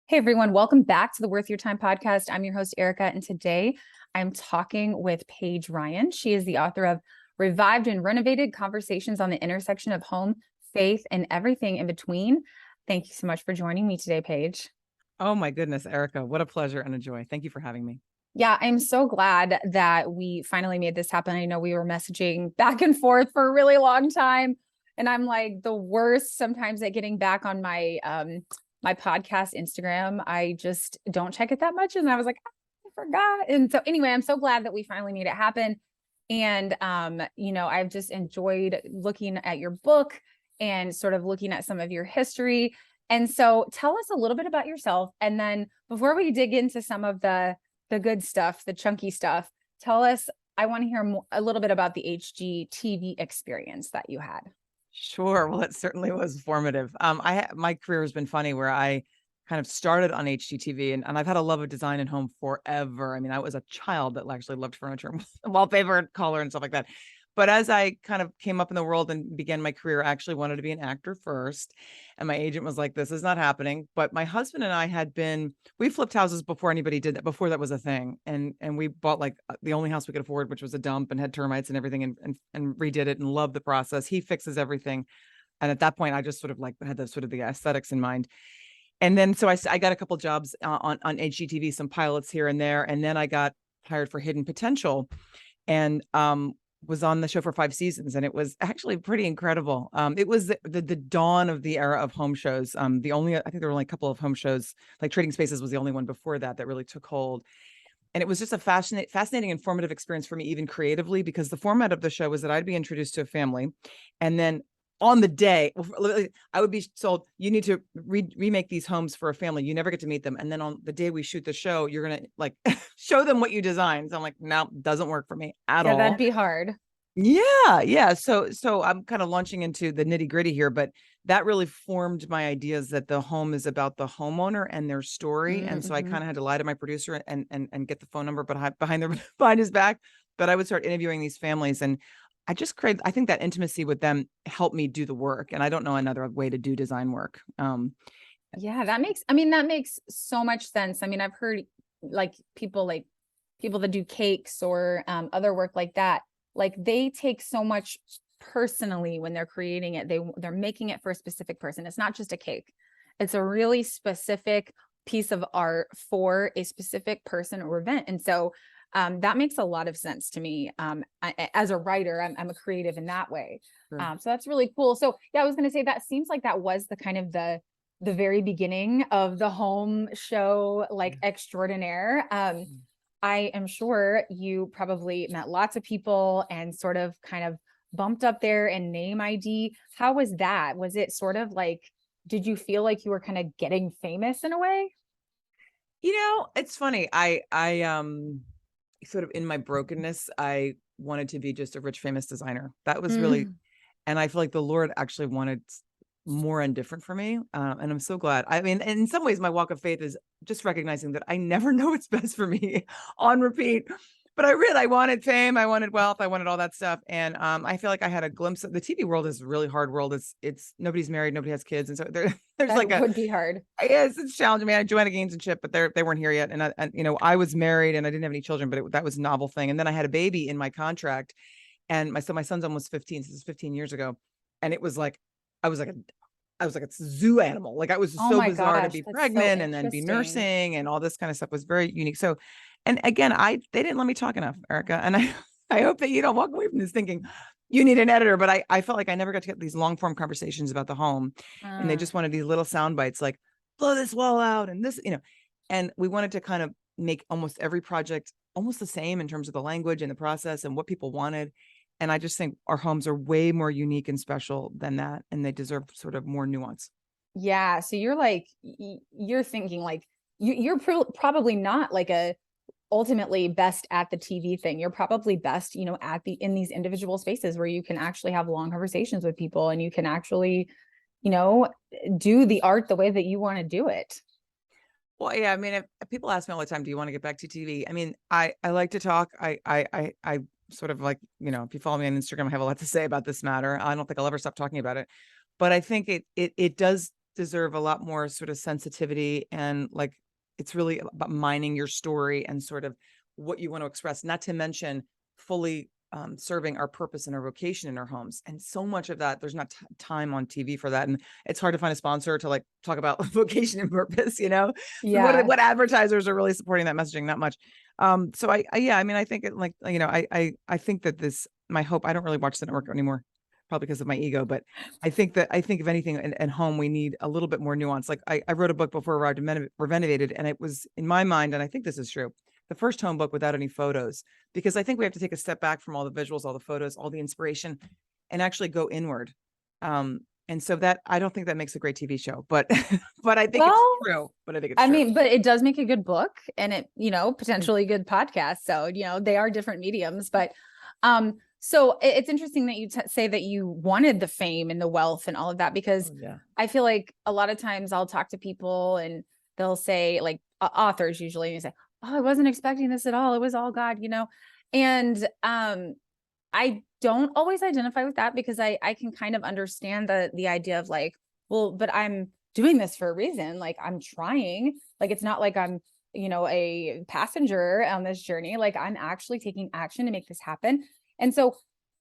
Hey everyone, welcome back to the Worth Your Time podcast. I'm your host, Erica, and today I'm talking with Paige Rien. She is the author of Revived and Renovated Conversations on the Intersection of Home, Faith, and Everything in Between. Thank you so much for joining me today, Paige. Oh my goodness, Erica, what a pleasure and a joy. Thank you for having me. Yeah, I'm so glad that we finally made this happen. I know we were messaging back and forth for a really long time, and I'm like the worst sometimes at getting back on my podcast Instagram. I just don't check it that much, and I was like, I forgot. And so anyway, I'm so glad that we finally made it happen. And I've just enjoyed looking at your book and sort of looking at some of your history. And so tell us a little bit about yourself, and then before we dig into some of the good stuff, the chunky stuff. Tell us, I want to hear a little bit about the HGTV experience that you had. Sure. Well, it certainly was formative. My career has been funny where I kind of started on HGTV and I've had a love of design and home forever. I mean, I was a child that actually loved furniture and wallpaper and color and stuff like that. But as I kind of came up in the world and began my career, I actually wanted to be an actor first. And my agent was like, this is not happening. But my husband and I we flipped houses before anybody did that, before that was a thing. And we bought like the only house we could afford, which was a dump and had termites and everything and redid it and loved the process. He fixes everything. And at that point, I just sort of like had the sort of the aesthetics in mind. And then so I got a couple jobs on HGTV, some pilots here and there. And then I got hired for Hidden Potential. And was on the show for 5 seasons, and it was actually pretty incredible. It was the dawn of the era of home shows. I think there were only a couple of home shows, like Trading Spaces was the only one before that really took hold. And it was just a fascinating, informative experience for me, even creatively, because the format of the show was that I'd be introduced to a family, and then on the day, I would be told, you need to remake these homes for a family. You never get to meet them. And then on the day we shoot the show, you're going to like show them what you designed. So I'm like, no, doesn't work for me at Yeah, that'd all. be hard. Yeah. So I'm kind of launching into the nitty gritty here, but that really formed my ideas that the home is about the homeowner and their story. And so I Mm-hmm. kind of had to lie to my producer and get the phone number, but behind his back. But I would start interviewing these families, and I think that intimacy with them helped me do the work. And I don't know another way to do design work. Yeah, that makes so much sense. I mean, I've heard like people that do cakes or other work like that, like they take so much personally when they're creating it. They're making it for a specific person. It's not just a cake. It's a really specific piece of art for a specific person or event. And so that makes a lot of sense to me. As a writer, I'm a creative in that way. Sure. So that's really cool. So yeah, I was going to say that seems like that was the kind of the very beginning of the home show, like extraordinaire. I am sure you probably met lots of people and sort of kind of bumped up there in name ID. How was that? Was it sort of like, did you feel like you were kind of getting famous in a way? It's funny. I sort of in my brokenness, I wanted to be just a rich, famous designer. That was really, Mm. and I feel like the Lord actually wanted more and different for me. And I'm so glad. I mean, in some ways, my walk of faith is just recognizing that I never know what's best for me on repeat. But I wanted fame, I wanted wealth, I wanted all that stuff. And I feel like I had a glimpse of the TV world is a really hard world. It's nobody's married, nobody has kids. And so there's That like would be hard. yes, it's challenging, man. Joanna Gaines and Chip, but they weren't here yet. And I was married and I didn't have any children, but that was a novel thing. And then I had a baby in my contract, and my son's almost 15. So this is 15 years ago, and it was like I was like a I was like a zoo animal. Like I was Oh so my bizarre to gosh, be that's so pregnant and then be interesting. nursing and all this kind of stuff was very unique. So, and again, they didn't let me talk enough, Erica. And I hope that you don't walk away from this thinking you need an editor. But I felt like I never got to get these long form conversations about the home, and they Uh, just wanted these little sound bites like blow this wall out and this. And we wanted to kind of make almost every project almost the same in terms of the language and the process and what people wanted. And I just think our homes are way more unique and special than that, and they deserve sort of more nuance. yeah. So you're like, you're thinking like, you're probably not like a ultimately best at the TV thing. You're probably best, in these individual spaces where you can actually have long conversations with people and you can actually, you know, do the art the way that you want to do it. Well, yeah, I mean, if people ask me all the time, do you want to get back to TV? I mean, I like to talk. I sort of like, if you follow me on Instagram, I have a lot to say about this matter. I don't think I'll ever stop talking about it. But I think it does deserve a lot more sort of sensitivity, and like, it's really about mining your story and sort of what you want to express, not to mention fully serving our purpose and our vocation in our homes. And so much of that, there's not time on TV for that. And it's hard to find a sponsor to like talk about vocation and purpose, Yeah. what advertisers are really supporting that messaging? Not much. So yeah, I mean, I think it like, I think that my hope, I don't really watch the network anymore, probably because of my ego, but I think if anything at home, we need a little bit more nuance. Like I wrote a book before Revived Renovated, and it was in my mind, and I think this is true, the first home book without any photos, because I think we have to take a step back from all the visuals, all the photos, all the inspiration, and actually go inward. And so that, I don't think that makes a great TV show, but but I think it's Well, true. But I think it's I true. mean, but it does make a good book, and it, Mm. potentially good podcast. So, they are different mediums, but so it's interesting that you say that you wanted the fame and the wealth and all of that, because Oh, yeah. I feel like a lot of times I'll talk to people and they'll say, like, authors usually, and you say, "Oh, I wasn't expecting this at all. It was all God." And I don't always identify with that, because I can kind of understand the idea of like, well, but I'm doing this for a reason. Like, I'm trying. Like, it's not like I'm, a passenger on this journey. Like, I'm actually taking action to make this happen. And so,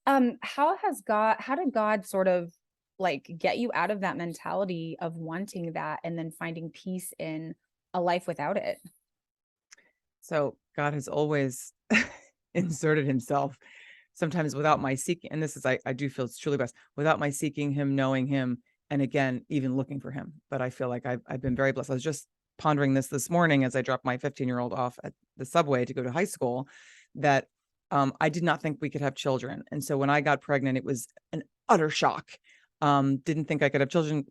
how did God sort of like get you out of that mentality of wanting that and then finding peace in a life without it? So God has always inserted himself, sometimes without my seeking. And this is, I do feel it's truly best without my seeking him, knowing him, and again, even looking for him. But I feel like I've been very blessed. I was just pondering this morning as I dropped my 15-year-old off at the subway to go to high school, that I did not think we could have children. And so when I got pregnant, it was an utter shock. Didn't think I could have children.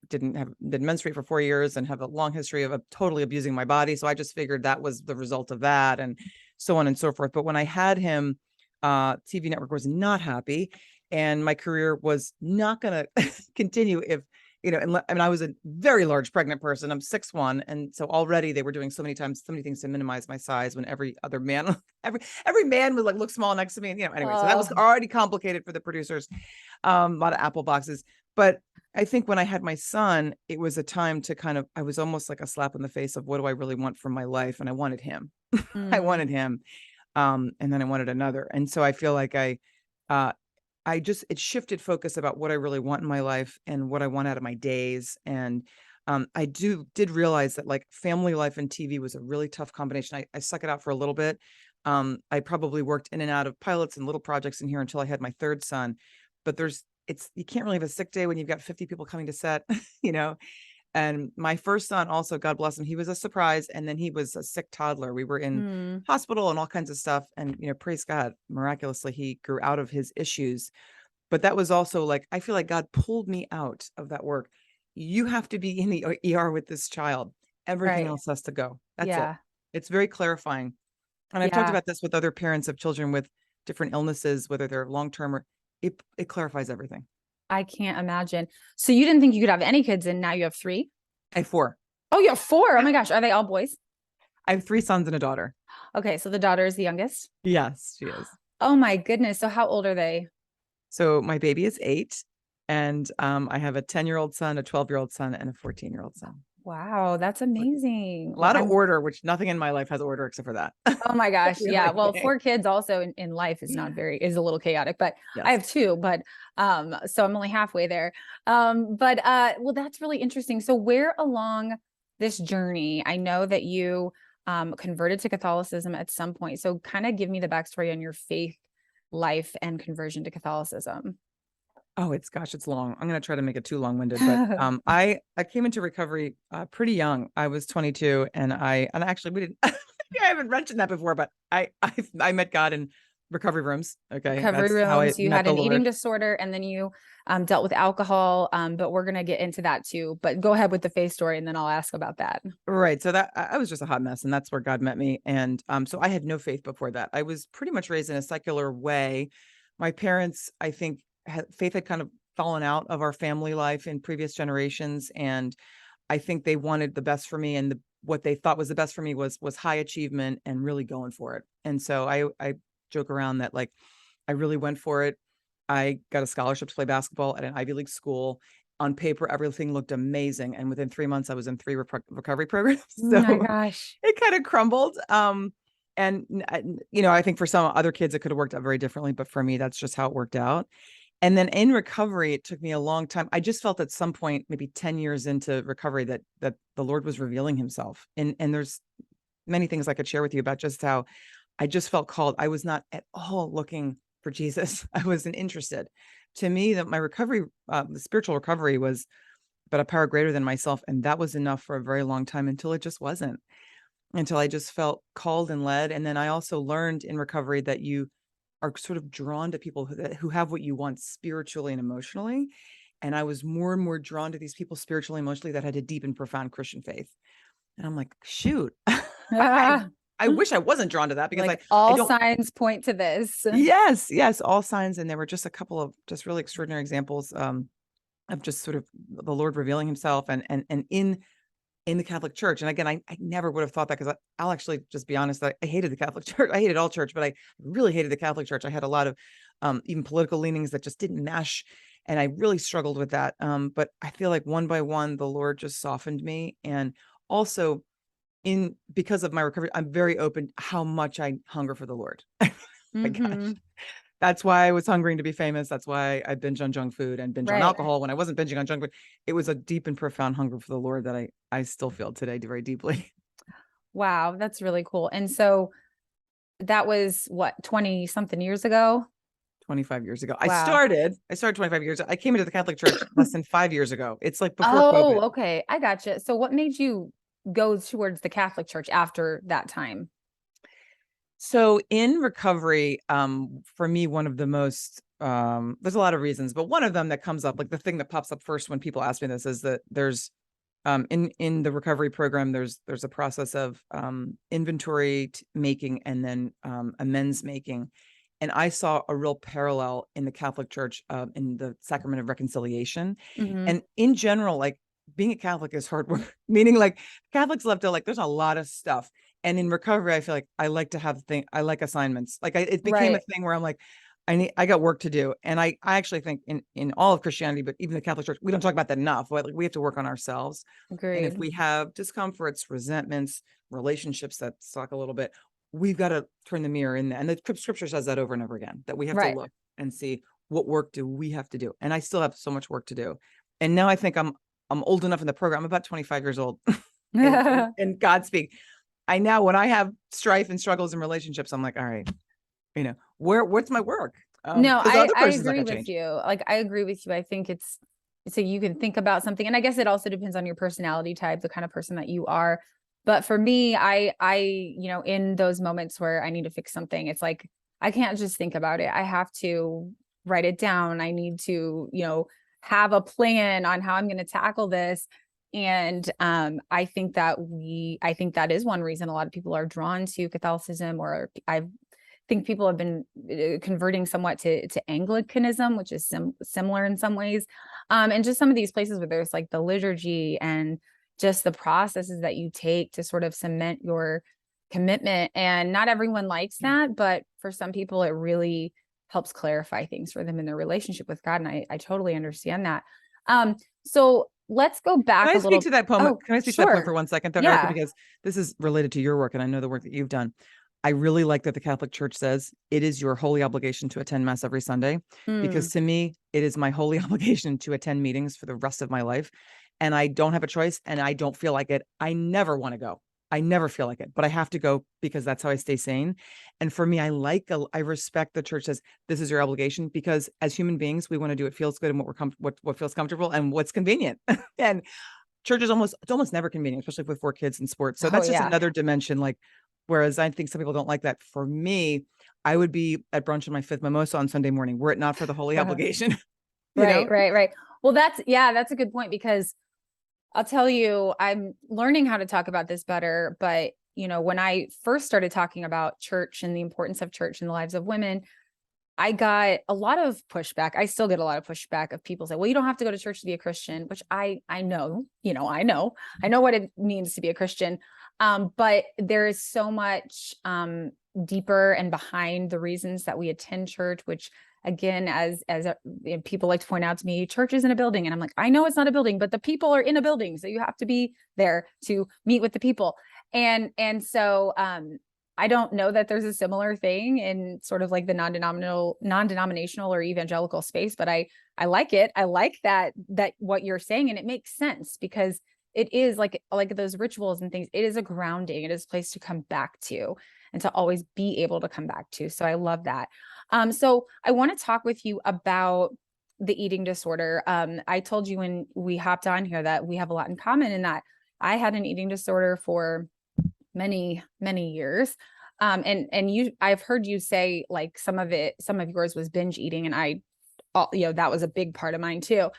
Didn't menstruate for 4 years and have a long history of totally abusing my body. So I just figured that was the result of that, and so on and so forth. But when I had him, TV network was not happy, and my career was not going to continue if, I mean, I was a very large pregnant person. I'm 6'1", and so already they were doing so many things to minimize my size, when every other man, every man would like look small next to me. And, anyway, so that was Oh, already complicated for the producers. A lot of Apple boxes. But I think when I had my son, it was a time to I was almost like a slap in the face of, what do I really want from my life? And I wanted him. I mm, wanted him. And then I wanted another. And so I feel like uh, it shifted focus about what I really want in my life and what I want out of my days. And I did realize that like family life and TV was a really tough combination. I stuck it out for a little bit. I probably worked in and out of pilots and little projects in here until I had my third son. But you can't really have a sick day when you've got 50 people coming to set, you know. And my first son also, God bless him, he was a surprise. And then he was a sick toddler. We were in mm. hospital and all kinds of stuff. And, praise God, miraculously, he grew out of his issues. But that was also like, I feel like God pulled me out of that work. You have to be in the ER with this child. Everything Right. else has to go. That's it. Yeah. It's very clarifying. And I've talked Yeah. about this with other parents of children with different illnesses, whether they're long-term or it clarifies everything. I can't imagine. So you didn't think you could have any kids, and now you have three? I have 4. Oh, you have four. Oh Yeah. my gosh. Are they all boys? I have 3 sons and a daughter. Okay. So the daughter is the youngest. Yes, she is. Oh my goodness. So how old are they? So my baby is 8, and I have a 10-year-old son, a 12-year-old son, and a 14-year-old son. Wow. That's Like, amazing. a Well, lot of order, which nothing in my life has order except for that. oh my gosh. Yeah. Well, Everything. 4 kids also in life is a little chaotic, but I Yes. have 2, but so I'm only halfway there. But well, that's really interesting. So where along this journey, I know that you converted to Catholicism at some point. So kind of give me the backstory on your faith life and conversion to Catholicism. Oh, it's long. I'm gonna try to make it too long-winded, but I came into recovery pretty young. I was 22, and actually we didn't. I haven't mentioned that before, but I met God in recovery rooms. Okay, Recovery that's how I rooms, you met had the an eating Lord. disorder, and then you dealt with alcohol. But we're gonna get into that too. But go ahead with the faith story, and then I'll ask about that. Right. So that I was just a hot mess, and that's where God met me. And so I had no faith before that. I was pretty much raised in a secular way. My parents, I think, faith had kind of fallen out of our family life in previous generations, and I think they wanted the best for me, and what they thought was the best for me was high achievement and really going for it. And so I joke around that like I really went for it. I got a scholarship to play basketball at an Ivy League school. on paper, everything looked amazing. And within 3 months, I was in 3 recovery programs. Oh my So gosh. it kind of crumbled. And I think for some other kids, it could have worked out very differently, but for me, that's just how it worked out. And then in recovery, it took me a long time. I just felt at some point, maybe 10 years into recovery, that the Lord was revealing himself. And there's many things I could share with you about just how I just felt called. I was not at all looking for Jesus. I wasn't interested. To me, that my recovery, the spiritual recovery, was but a power greater than myself. And that was enough for a very long time, until it just wasn't, until I just felt called and led. And then I also learned in recovery that you are sort of drawn to people who have what you want spiritually and emotionally. And I was more and more drawn to these people spiritually, emotionally, that had a deep and profound Christian faith. And I'm like, shoot, I, Ah, I wish I wasn't drawn to that, because like I all don't. signs point to this. Yes, all signs. And there were just a couple of just really extraordinary examples of just sort of the Lord revealing himself, and in the Catholic Church. And again, I never would have thought that, because I'll actually just be honest, I hated the Catholic Church. I hated all church, but I really hated the Catholic Church. I had a lot of even political leanings that just didn't mesh. And I really struggled with that. But I feel like one by one, the Lord just softened me. And also, because of my recovery, I'm very open how much I hunger for the Lord. My gosh. Hmm. That's why I was hungering to be famous. That's why I binge on junk food and binge on Right. alcohol when I wasn't binging on junk food. It was a deep and profound hunger for the Lord that I still feel today very deeply. Wow, that's really cool. And so that was what, 20 something years ago? 25 years ago. Wow. I started 25 years ago. I came into the Catholic Church less than 5 years ago. It's like before Oh, COVID. okay. I gotcha. So what made you go towards the Catholic Church after that time? So in recovery, for me, one of the most, there's a lot of reasons, but one of them that comes up, like the thing that pops up first when people ask me this, is that there's in the recovery program, there's a process of inventory making, and then amends making. And I saw a real parallel in the Catholic Church, in the sacrament of reconciliation. Hmm. And in general, like, being a Catholic is hard work, meaning like Catholics love to, like, there's a lot of stuff. And in recovery, I feel like I like to have I like assignments. Like, it became a Right. thing where I'm like, I got work to do. And I actually think in all of Christianity, but even the Catholic Church, we don't talk about that enough. But like, we have to work on ourselves. And if Agreed. we have discomforts, resentments, relationships that suck a little bit, we've got to turn the mirror in there. And the scripture says that over and over again, that we have to Right. look and see, what work do we have to do. And I still have so much work to do. And now I think I'm old enough in the program. I'm about 25 years old. and Godspeed. I now, when I have strife and struggles in relationships, I'm like, all right, where's my work? No, Because the other I person's not agree gonna with change. you. Like I agree with you. I think it's so you can think about something, and I guess it also depends on your personality type, the kind of person that you are. But for me, in those moments where I need to fix something, it's like I can't just think about it. I have to write it down. I need to, have a plan on how I'm going to tackle this. And I think that is one reason a lot of people are drawn to Catholicism, or I've think people have been converting somewhat to Anglicanism, which is similar in some ways. And just some of these places where there's like the liturgy and just the processes that you take to sort of cement your commitment. And not everyone likes that, but for some people, it really helps clarify things for them in their relationship with God. And I totally understand that. So let's go Can back I a speak little. to that point? Oh, Can I speak to that point for sure. 1 second, though, Erica? Yeah. Because this is related to your work, and I know the work that you've done. I really like that the Catholic Church says it is your holy obligation to attend Mass every Sunday, because Mm, to me, it is my holy obligation to attend meetings for the rest of my life. And I don't have a choice, and I don't feel like it. I never want to go. I never feel like it, but I have to go because that's how I stay sane. And for me, I respect the church says this is your obligation, because as human beings, we want to do what feels good and what feels comfortable and what's convenient. And church is it's almost never convenient, especially with 4 kids in sports. So oh that's just yeah. another dimension. Like, whereas I think some people don't like that. For me, I would be at brunch on my 5th mimosa on Sunday morning, were it not for the holy obligation, you Right, know? right, right. Well, that's a good point, because I'll tell you, I'm learning how to talk about this better. But, when I first started talking about church and the importance of church in the lives of women, I got a lot of pushback. I still get a lot of pushback of people say, well, you don't have to go to church to be a Christian, which I know, I know what it means to be a Christian. But there is so much deeper and behind the reasons that we attend church, which again, people like to point out to me, church isn't a building. And I'm like, I know it's not a building, but the people are in a building. So you have to be there to meet with the people. And so, I don't know that there's a similar thing in sort of like the non-denominational or evangelical space, but I like it. I like that what you're saying, and it makes sense because it is like those rituals and things. It is a grounding. It is a place to come back to and to always be able to come back to. So I love that. So I want to talk with you about the eating disorder. I told you when we hopped on here that we have a lot in common in that I had an eating disorder for many, many years. I've heard you say like some of yours was binge eating, and that was a big part of mine too.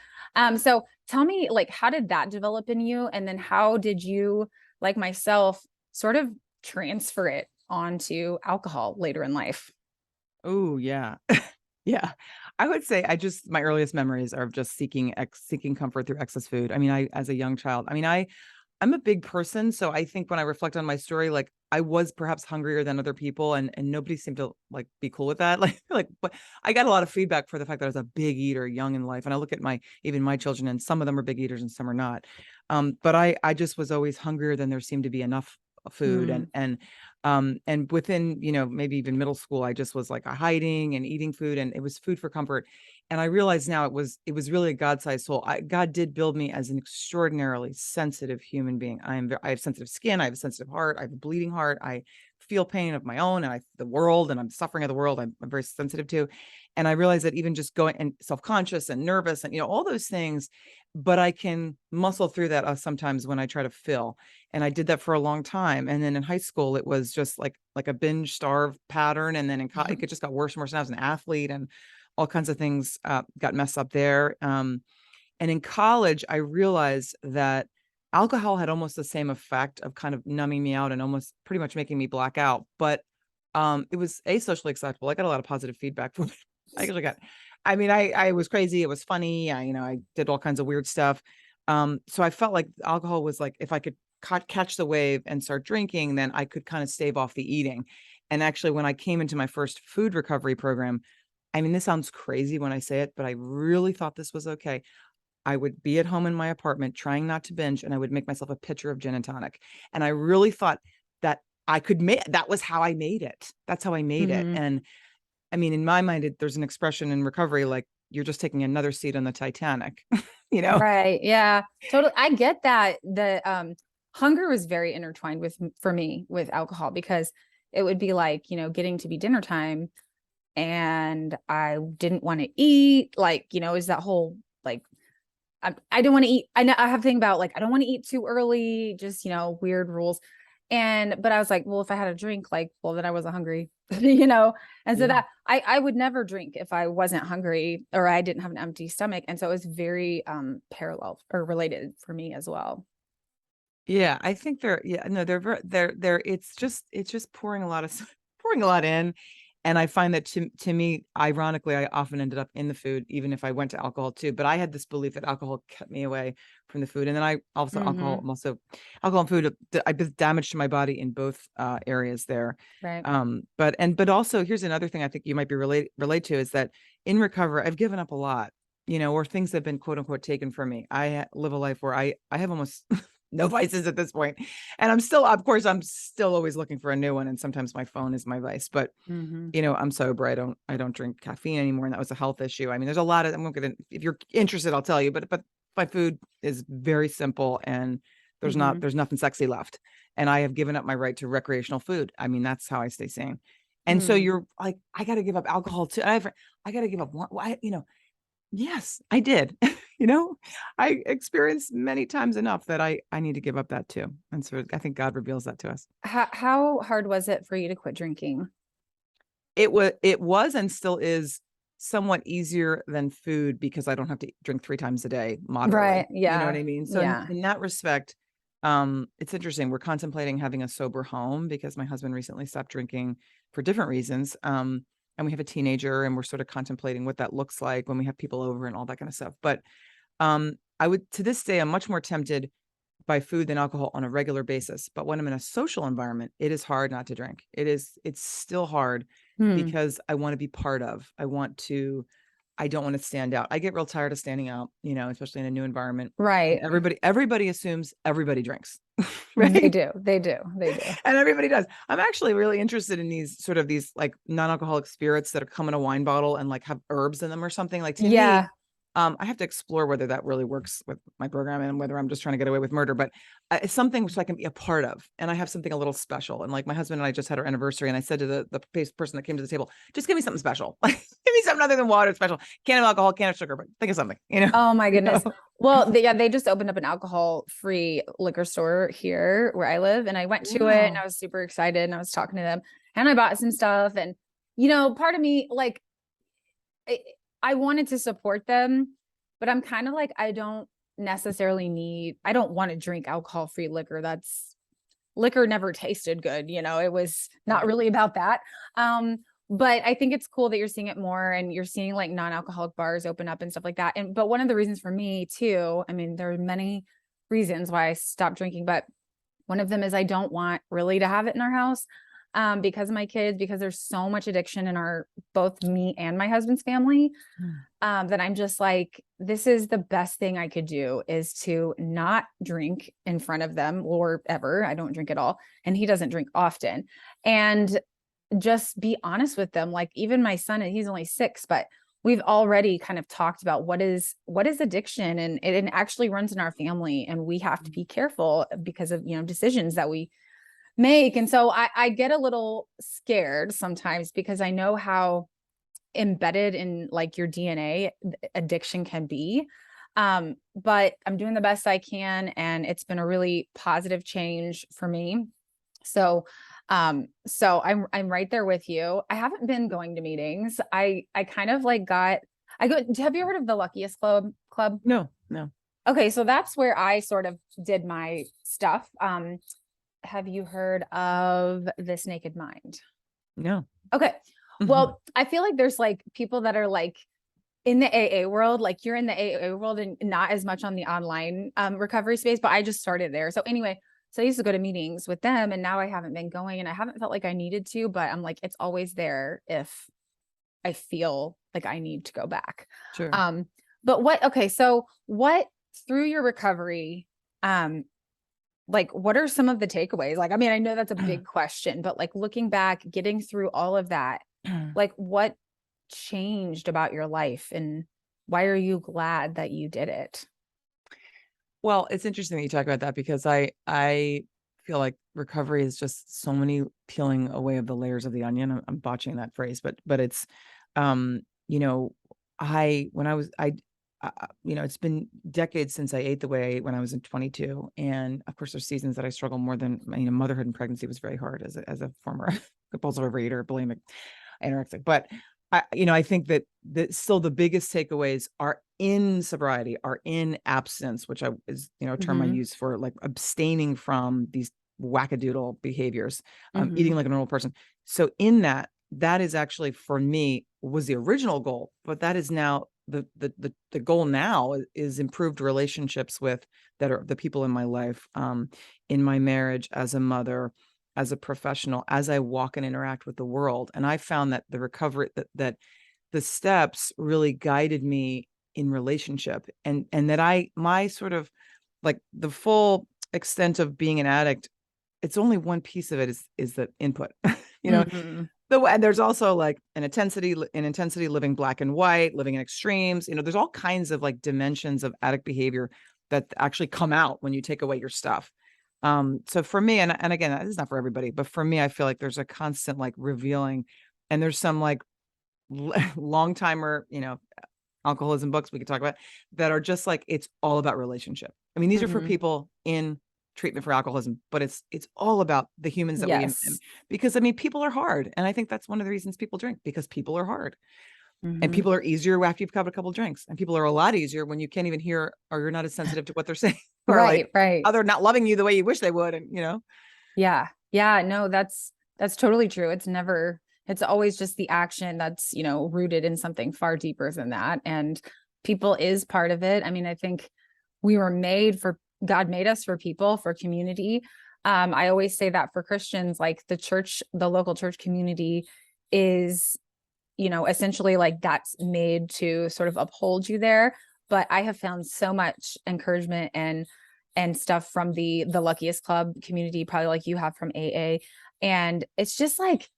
So tell me, like, how did that develop in you? And then how did you, like myself, sort of transfer it onto alcohol later in life? Oh, yeah. Yeah. I would say my earliest memories are of just seeking comfort through excess food. I mean, as a young child, I mean, I'm a big person, so I think when I reflect on my story, like I was perhaps hungrier than other people, and nobody seemed to like be cool with that. But I got a lot of feedback for the fact that I was a big eater young in life, and I look at even my children, and some of them are big eaters and some are not. But I just was always hungrier than there seemed to be enough food, Mm. and within, maybe even middle school, I just was like hiding and eating food, and it was food for comfort. And I realize now it was really a God-sized soul. God did build me as an extraordinarily sensitive human being. I have sensitive skin. I have a sensitive heart. I have a bleeding heart. I feel pain of my own, and the world, and I'm suffering of the world. I'm very sensitive to. And I realize that even just going and self-conscious and nervous and, all those things, but I can muscle through that sometimes when I try to fill. And I did that for a long time. And then in high school, it was just like a binge starve pattern. And then it just got worse and worse. And I was an athlete, and all kinds of things got messed up there. And in college, I realized that alcohol had almost the same effect of kind of numbing me out and almost pretty much making me black out. But it was socially acceptable. I got a lot of positive feedback from it. I actually got, I mean, I was crazy. It was funny. I did all kinds of weird stuff. So I felt like alcohol was like, if I could catch the wave and start drinking, then I could kind of stave off the eating. And actually, when I came into my first food recovery program, I mean, this sounds crazy when I say it, but I really thought this was okay. I would be at home in my apartment trying not to binge, and I would make myself a pitcher of gin and tonic. And I really thought that I could that was how I made it. That's how I made it. Mhm. And I mean, in my mind, there's an expression in recovery, like you're just taking another seat on the Titanic, you know? Right. Yeah. Totally. I get that. Hunger was very intertwined for me with alcohol because it would be like, getting to be dinner time and I didn't want to eat. Like, is that whole like I don't want to eat. I have to think about like I don't want to eat too early, just weird rules. But I was like, well, if I had a drink, like, well, then I wasn't hungry, And so Yeah. that I would never drink if I wasn't hungry or I didn't have an empty stomach. And so it was very parallel or related for me as well. Yeah. I think yeah, no, they're, it's just pouring a lot pouring a lot in. And I find that to me, ironically, I often ended up in the food, even if I went to alcohol too. But I had this belief that alcohol kept me away from the food. And then Mm-hmm. alcohol and food, I did damage to my body in both areas there. Right. But also here's another thing I think you might be relate to is that in recovery, I've given up a lot, or things have been quote unquote taken from me. I live a life where I have almost no vices at this point. And of course, I'm still always looking for a new one. And sometimes my phone is my vice, but Mm-hmm. I'm sober. I don't drink caffeine anymore. And that was a health issue. I mean, there's a lot of, I'm not gonna, if you're interested, I'll tell you, but my food is very simple, and Mm-hmm. there's nothing sexy left. And I have given up my right to recreational food. I mean, that's how I stay sane. And so Mm. you're like, I got to give up alcohol too. I got to give up one. Yes, I did. I experienced many times enough that I need to give up that too. And so I think God reveals that to us. How hard was it for you to quit drinking? It was and still is somewhat easier than food because I don't have to drink 3 times a day Right. moderately. You know what Yeah. I mean? So Yeah. in that respect, it's interesting. We're contemplating having a sober home because my husband recently stopped drinking for different reasons. And we have a teenager, and we're sort of contemplating what that looks like when we have people over and all that kind of stuff. But I would, to this day, I'm much more tempted by food than alcohol on a regular basis. But when I'm in a social environment, it is hard not to drink. It's still hard Hmm. because I want to be part of, I don't want to stand out. I get real tired of standing out, especially in a new environment. And Right. everybody assumes everybody drinks, They right? do. They do. They do. And everybody does. I'm actually really interested in these like non-alcoholic spirits that are come in a wine bottle and like have herbs in them or something. Like to me, Yeah. I have to explore whether that really works with my program and whether I'm just trying to get away with murder, but it's something which I can be a part of. And I have something a little special. And like my husband and I just had our anniversary, and I said to the person that came to the table, just give me something special. Like give me something other than water special. Can of alcohol, can of sugar, but think of something, Oh my You goodness. know? Well, they just opened up an alcohol-free liquor store here where I live, and I went to it and Wow. I was super excited and I was talking to them and I bought some stuff, and part of me like I, I wanted to support them, but I'm kind of like I don't I don't want to drink alcohol-free liquor. Liquor never tasted good. It was not Right. really about that. Um, but I think it's cool that you're seeing it more and you're seeing like non-alcoholic bars open up and stuff like that. But one of the reasons for me too, I mean, there are many reasons why I stopped drinking, but one of them is I don't want really to have it in our house, because of my kids, because there's so much addiction in both me and my husband's family, Mm. that I'm just like, this is the best thing I could do is to not drink in front of them or ever. I don't drink at all. And he doesn't drink often. And just be honest with them. Like even my son, and he's only 6, but we've already kind of talked about what is addiction, and it actually runs in our family, and we have to be careful because of, decisions that we make. And so I get a little scared sometimes because I know how embedded in like your DNA addiction can be. But I'm doing the best I can, and it's been a really positive change for me. So I'm right there with you. I haven't been going to meetings. I kind of like I go, have you heard of the Luckiest Club? No, no, Okay, so that's where I sort of did my stuff. Have you heard of This Naked Mind? no. Okay. Mhm. Well, I feel like there's like people that are like in the AA world, like you're in the AA world and not as much on the online recovery space, but I just started there. So anyway, so I used to go to meetings with them, and now I haven't been going, and I haven't felt like I needed to, but I'm like, it's always there if I feel like I need to go back. Sure. Um, okay, so what through your recovery, um, like what are some of the takeaways? Like, I mean, I know that's a big question, but like looking back, getting through all of that, like what changed about your life, and why are you glad that you did it? Well, it's interesting that you talk about that because I feel like recovery is just so many peeling away of the layers of the onion. I'm botching that phrase, but it's, um, you know, I when I was it's been decades since I ate the way I ate when I was in 22, and of course, there's seasons that I struggle more than motherhood and pregnancy was very hard as a former compulsive overeater, bulimic, anorexic. But I think that still the biggest takeaways are in sobriety, are in abstinence, which is a term I Mm-hmm. use for like abstaining from these wackadoodle behaviors, Mm-hmm. eating like a normal person. So in that is actually for me was the original goal, but that is now the goal now is improved relationships with that are the people in my life, in my marriage, as a mother, as a professional, as I walk and interact with the world. And I found that the recovery that the steps really guided me in relationship, and that my sort of like the full extent of being an addict, it's only one piece of it is the input. you know Mm-hmm. and there's also like an intensity, living black and white, living in extremes. There's all kinds of like dimensions of addict behavior that actually come out when you take away your stuff. So for me, and again, this is not for everybody, but for me, I feel like there's a constant like revealing, and there's some like long timer, alcoholism books we could talk about that are just like, it's all about relationship. I mean, these are for Mm-hmm. people in treatment for alcoholism, but it's all about the humans that Yes. because I mean, people are hard. And I think that's one of the reasons people drink, because people are hard, and Mm-hmm. people are easier after you've had a couple drinks, and people are a lot easier when you can't even hear, or you're not as sensitive to what they're saying, or like Right, right. how they're not loving you the way you wish they would. And Yeah. Yeah, no, that's totally true. It's always just the action that's, rooted in something far deeper than that. And people is part of it. I mean, I think we were made for God made us for people, for community. I always say that for Christians, like the church, the local church community is, essentially like that's made to sort of uphold you there. But I have found so much encouragement and stuff from the Luckiest Club community, probably like you have from AA. And it's just like,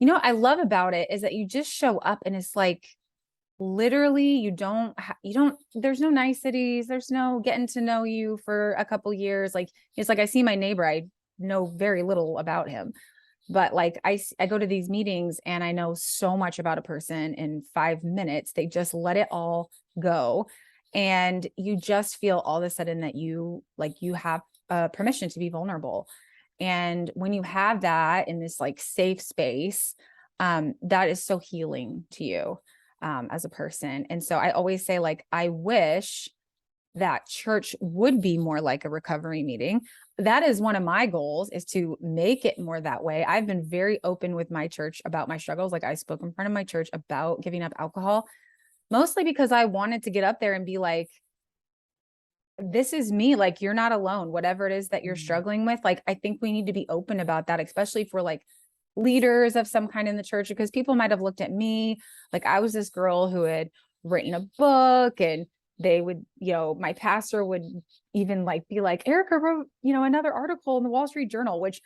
I love about it is that you just show up and it's like literally there's no niceties, there's no getting to know you for a couple years. Like it's like I see my neighbor, I know very little about him, but like I go to these meetings and I know so much about a person in 5 minutes. They just let it all go, and you just feel all of a sudden that you have permission to be vulnerable. And when you have that in this like safe space, that is so healing to you as a person. And so I always say, like, I wish that church would be more like a recovery meeting. That is one of my goals, is to make it more that way. I've been very open with my church about my struggles. Like I spoke in front of my church about giving up alcohol, mostly because I wanted to get up there and be like, this is me. Like, you're not alone, whatever it is that you're struggling with. Like, I think we need to be open about that, especially for like leaders of some kind in the church, because people might have looked at me like I was this girl who had written a book, and they would, my pastor would even like be like, Erica wrote, another article in the Wall Street Journal, which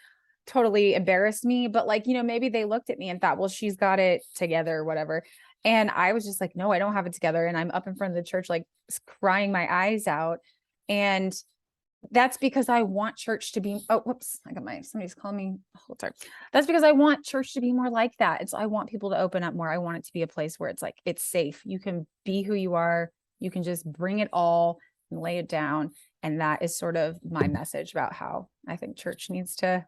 totally embarrassed me. But like, maybe they looked at me and thought, well, she's got it together or whatever. And I was just like, no, I don't have it together. And I'm up in front of the church, like crying my eyes out. And that's because I want church to be, oh, whoops, somebody's calling me. Oh, sorry. That's because I want church to be more like that. I want people to open up more. I want it to be a place where it's like, it's safe. You can be who you are. You can just bring it all and lay it down. And that is sort of my message about how I think church needs to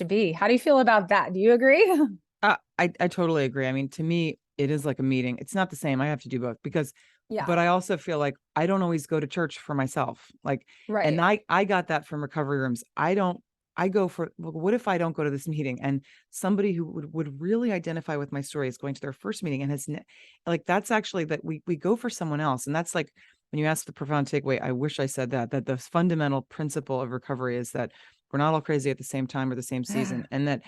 be. How do you feel about that? Do you agree? I totally agree. I mean, to me, it is like a meeting. It's not the same. I have to do both because, Yeah. but I also feel like I don't always go to church for myself. Like, Right. and I got that from recovery rooms. I go for, well, what if I don't go to this meeting? And somebody who would really identify with my story is going to their first meeting and like, that's actually that we go for someone else. And that's like, when you ask the profound takeaway, I wish I said that the fundamental principle of recovery is that we're not all crazy at the same time or the same season. And that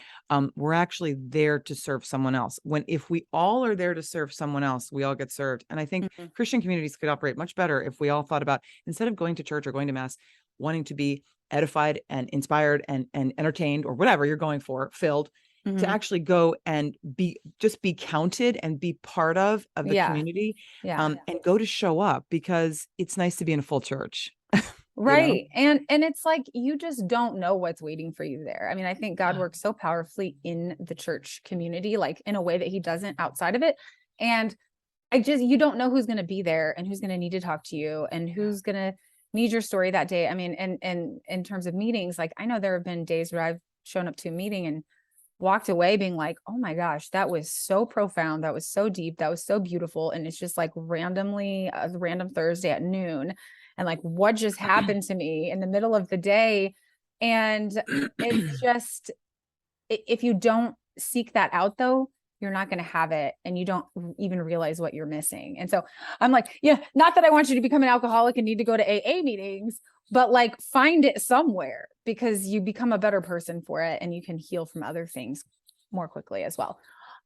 we're actually there to serve someone else. If we all are there to serve someone else, we all get served. And I think Christian communities could operate much better if we all thought about, instead of going to church or going to mass, wanting to be edified and inspired and entertained, or whatever you're going for, filled, to actually go and be counted and be part of the community, and go to show up, because it's nice to be in a full church. Right. And it's like, you just don't know what's waiting for you there. I mean, I think God works so powerfully in the church community, like in a way that he doesn't outside of it. And you don't know who's going to be there and who's going to need to talk to you and who's going to need your story that day. I mean, and in terms of meetings, like I know there have been days where I've shown up to a meeting and walked away being like, oh my gosh, that was so profound. That was so deep. That was so beautiful. And it's just like randomly a random Thursday at noon. And like, what just happened to me in the middle of the day? And it's just, if you don't seek that out though, you're not going to have it. And you don't even realize what you're missing. And so I'm like, yeah, not that I want you to become an alcoholic and need to go to AA meetings, but like find it somewhere, because you become a better person for it and you can heal from other things more quickly as well.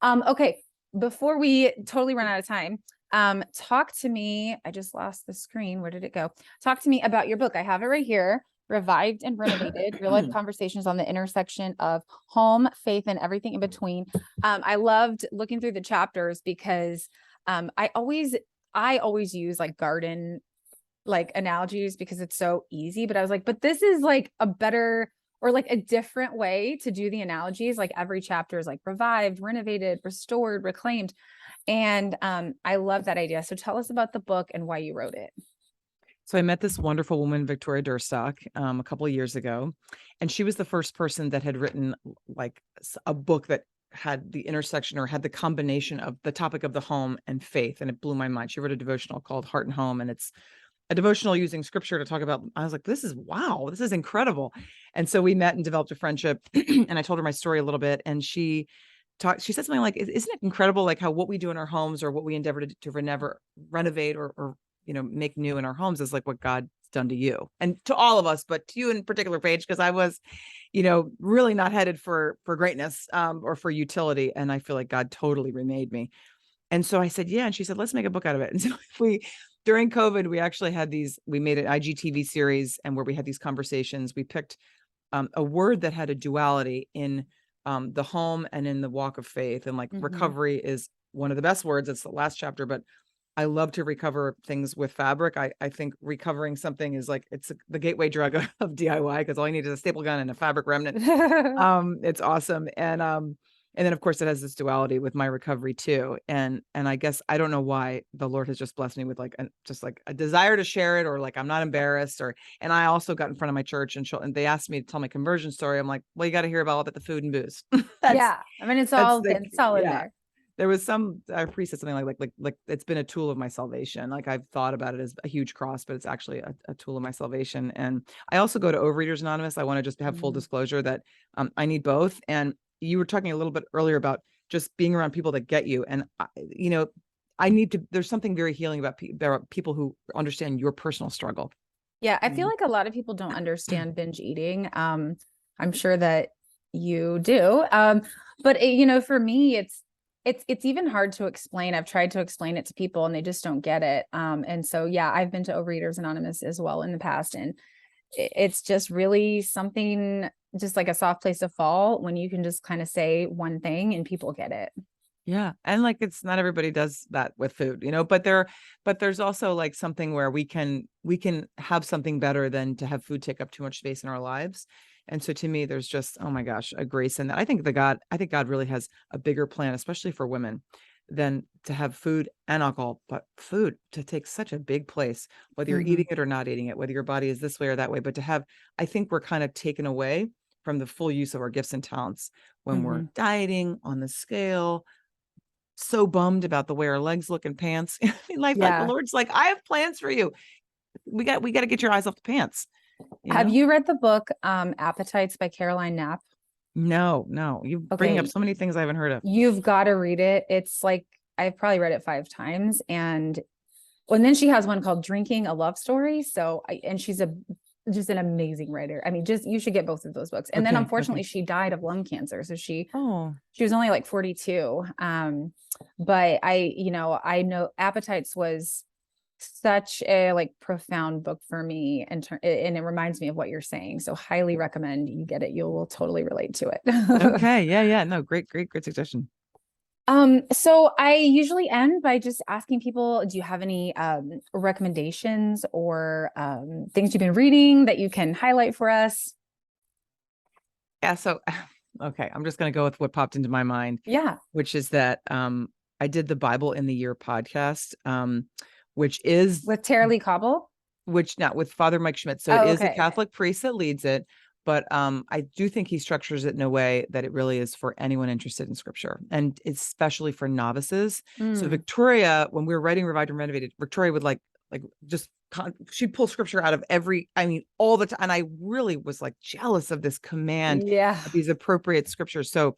Okay. Before we totally run out of time, talk to me. I just lost the screen. Where did it go? Talk to me about your book. I have it right here. Revived and Renovated, Real Life Conversations on the Intersection of Home, Faith, and Everything in Between. I loved looking through the chapters because I always use like garden like analogies because it's so easy, but I was like, but this is like a better or like a different way to do the analogies. Like every chapter is like revived, renovated, restored, reclaimed. And I love that idea. So tell us about the book and why you wrote it. So I met this wonderful woman, Victoria Durstock, a couple of years ago, and she was the first person that had written like a book that had the intersection or had the combination of the topic of the home and faith. And it blew my mind. She wrote a devotional called Heart and Home, and it's a devotional using scripture to talk about. I was like, this is incredible. And so we met and developed a friendship and I told her my story a little bit. And she said something like, isn't it incredible? Like how what we do in our homes or what we endeavor to renovate or make new in our homes is like what God done to you and to all of us, but to you in particular, Paige, because I was, really not headed for greatness, or for utility. And I feel like God totally remade me. And so I said, yeah. And she said, let's make a book out of it. And so during COVID, we actually we made an IGTV series, and where we had these conversations. We picked a word that had a duality in the home and in the walk of faith. And like recovery is one of the best words. It's the last chapter, but I love to recover things with fabric. I think recovering something is like, it's the gateway drug of DIY, because all you need is a staple gun and a fabric remnant. It's awesome. And then of course it has this duality with my recovery too. And I guess, I don't know why the Lord has just blessed me with like, just like a desire to share it, or like, I'm not embarrassed, and I also got in front of my church and they asked me to tell my conversion story. I'm like, well, you got to hear about all about the food and booze. Yeah. I mean, it's all in there. There was our priest said something like it's been a tool of my salvation. Like, I've thought about it as a huge cross, but it's actually a tool of my salvation. And I also go to Overeaters Anonymous. I want to just have full disclosure that I need both. And you were talking a little bit earlier about just being around people that get you. And there's something very healing about people who understand your personal struggle. Yeah. I feel like a lot of people don't understand binge eating. I'm sure that you do. But for me, it's even hard to explain. I've tried to explain it to people and they just don't get it. And so, yeah, I've been to Overeaters Anonymous as well in the past. And it's just really something, just like a soft place to fall when you can just kind of say one thing and people get it. Yeah. And like, it's not everybody does that with food, but there's also like something where we can have something better than to have food take up too much space in our lives. And so to me, there's just, oh my gosh, a grace in that. I think God really has a bigger plan, especially for women, than to have food and alcohol, but food to take such a big place, whether you're eating it or not eating it, whether your body is this way or that way. But I think we're kind of taken away from the full use of our gifts and talents when we're dieting on the scale, so bummed about the way our legs look in pants. Like the Lord's like, I have plans for you. We got to get your eyes off the pants. Have you read the book, Appetites by Caroline Knapp? No. You bring up so many things I haven't heard of. You've got to read it. It's like, I've probably read it 5 times. And then she has one called Drinking a Love Story. And she's just an amazing writer. I mean, you should get both of those books. And then unfortunately she died of lung cancer. So she was only like 42. But I know Appetites was such a profound book for me, and it reminds me of what you're saying. So highly recommend you get it. You will totally relate to it. Okay. Yeah. No, great suggestion. So I usually end by just asking people, do you have any recommendations or things you've been reading that you can highlight for us? Yeah. So, okay. I'm just going to go with what popped into my mind. Yeah. Which is that I did the Bible in the Year podcast, which is with Tara Lee Cobble, not with Father Mike Schmidt. So it is a Catholic priest that leads it. But I do think he structures it in a way that it really is for anyone interested in scripture, and especially for novices. So Victoria, when we were writing Revived and Renovated, Victoria would she'd pull scripture out of all the time. And I really was jealous of this command of these appropriate scriptures. So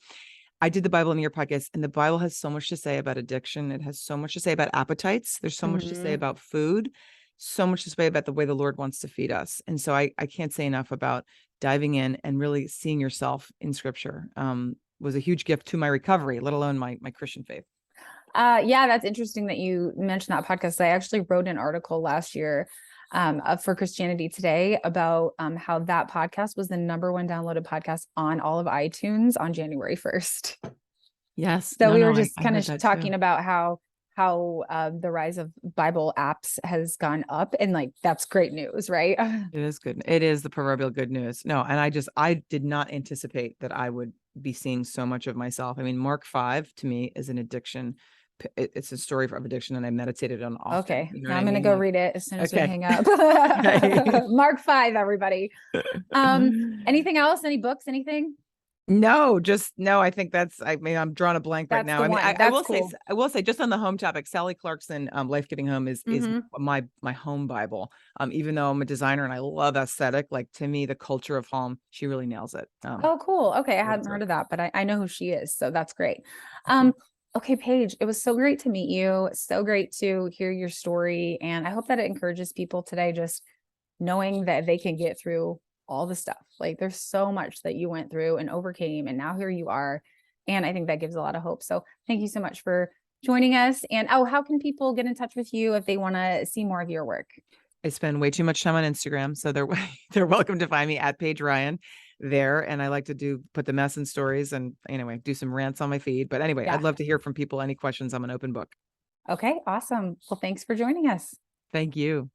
I did the Bible in Your podcast, and the Bible has so much to say about addiction. It has so much to say about appetites. There's so much to say about food, so much to say about the way the Lord wants to feed us. And so I can't say enough about diving in and really seeing yourself in scripture. Was a huge gift to my recovery, let alone my Christian faith. Yeah, that's interesting that you mentioned that podcast. I actually wrote an article last year for Christianity Today about how that podcast was the #1 downloaded podcast on all of iTunes on January 1st. Yes. So we were just kind of talking about how the rise of Bible apps has gone up, and that's great news, right? It is good. It is the proverbial good news. No, and I did not anticipate that I would be seeing so much of myself. I mean, Mark 5 to me is an addiction. It's a story of addiction, and I meditated on often. Okay, now I'm going to go read it as soon as we hang up. Okay. Mark 5, everybody. Anything else? Any books? Anything? No, I think I'm drawing a blank right now. I will say just on the home topic, Sally Clarkson, Life Giving Home is my home Bible. Even though I'm a designer and I love aesthetic, to me, the culture of home, she really nails it. Oh, cool. Okay. I hadn't heard of that, but I know who she is. So that's great. Okay, Paige, it was so great to meet you. So great to hear your story. And I hope that it encourages people today. Just knowing that they can get through all the stuff. Like there's so much that you went through and overcame, and now here you are. And I think that gives a lot of hope. So thank you so much for joining us. And how can people get in touch with you if they want to see more of your work? I spend way too much time on Instagram, so they're they're welcome to find me at Paige Rien there. And I like to put the mess in stories and anyway, do some rants on my feed. But anyway, Yeah. I'd love to hear from people. Any questions? I'm an open book. Okay, awesome. Well, thanks for joining us. Thank you.